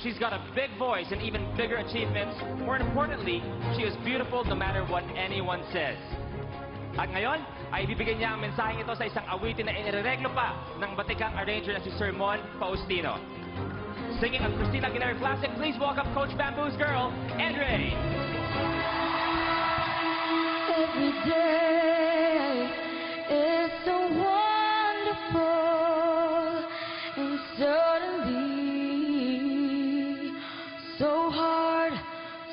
She's got a big voice and even bigger achievements. More importantly, she is beautiful no matter what anyone says. At ngayon, ay ibibigay niya ang mensaheng ito sa isang awitin na inirereglo pa ng batikang arranger na si Sir Mon Faustino. Singing a Christina Aguilera classic, please welcome Coach Bamboo's girl, Edre. Every day is so wonderful and suddenly so hard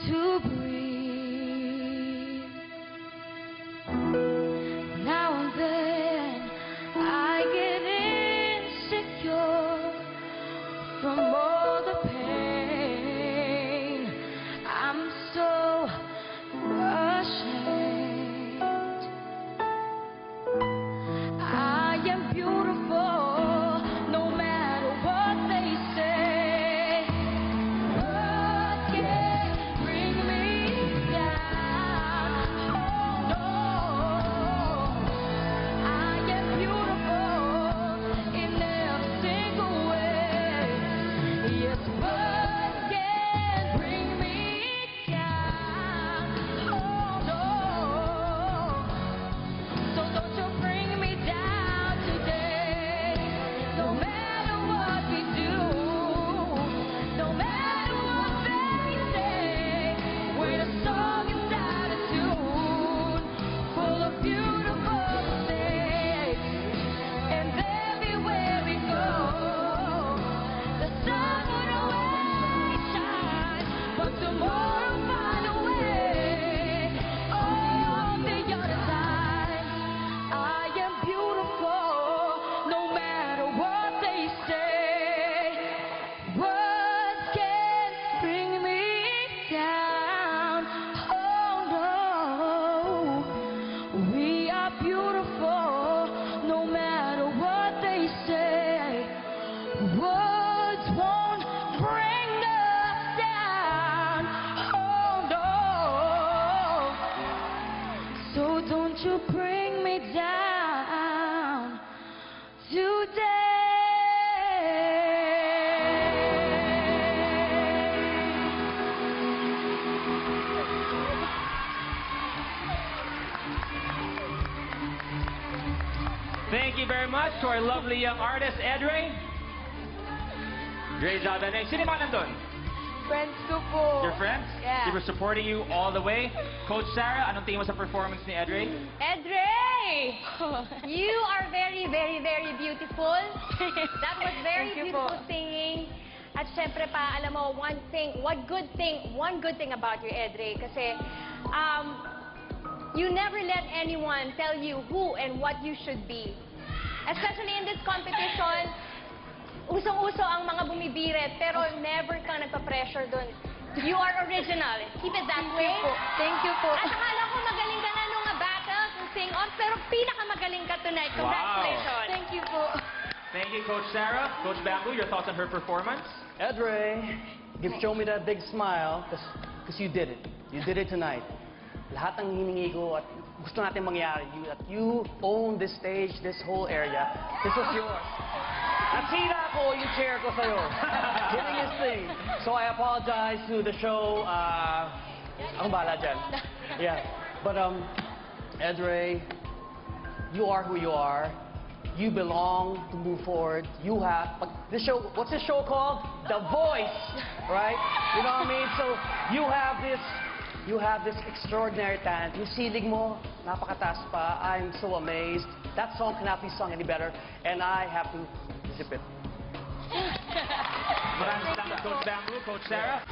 to breathe. Now and then I get insecure from all the pain. I'm so ashamed. I am beautiful no matter what they say. What can bring me down? Oh no, I am beautiful in every single way. Yes, what can bring me down? Oh no, so don't you bring me down today. No matter what we do, no matter what they say, when a song is out of tune, full of beautiful mistakes, and everywhere we go, the sun would always shine, but tomorrow find a way. On the other side, I am beautiful no matter what they say. What can bring me down? Oh no, we are beautiful no matter what they say. Words won't bring us down. Oh no, so don't you bring me down today. Thank you very much to our lovely young artist, Edre. Great job, Edre. Sino mga nandun? Friends ko po. Your friends? Yeah. They were supporting you all the way. Coach Sarah, anong tingin mo sa performance ni Edre? Edre! You are very, very, very beautiful. That was very Thank you beautiful po. singing. At syempre pa, alam mo, one good thing about you, Edre, kasi you never let anyone tell you who and what you should be. Especially in this competition, usong-uso ang mga bumibirit, pero never kang nagpa-pressure dun. You are original. Keep it that way. Thank you po. At akala ko magaling ka na nung battles and sing-off, pero pinakamagaling ka tonight. Congratulations. Thank you po. Thank you, Coach Sarah. Coach Bamboo, your thoughts on her performance? Edre, you've shown me that big smile because you did it. You did it tonight. Lahat ng hiningi ko at gusto natin mangyari, that you own this stage, this whole area. This is yours. Nasira ko yung chair ko sa'yo. Hitting his thing. So I apologize to the show. Ang bala dyan. Yeah. But, Edre, you are who you are. You belong to move forward. You have, this show, what's this show called? The Voice, right? You know what I mean? So you have this extraordinary talent. Yung silig mo, napakataas pa. I'm so amazed. That song cannot be sung any better. And I have to zip it. Maraming salamat, Coach Bamboo. Coach Sarah?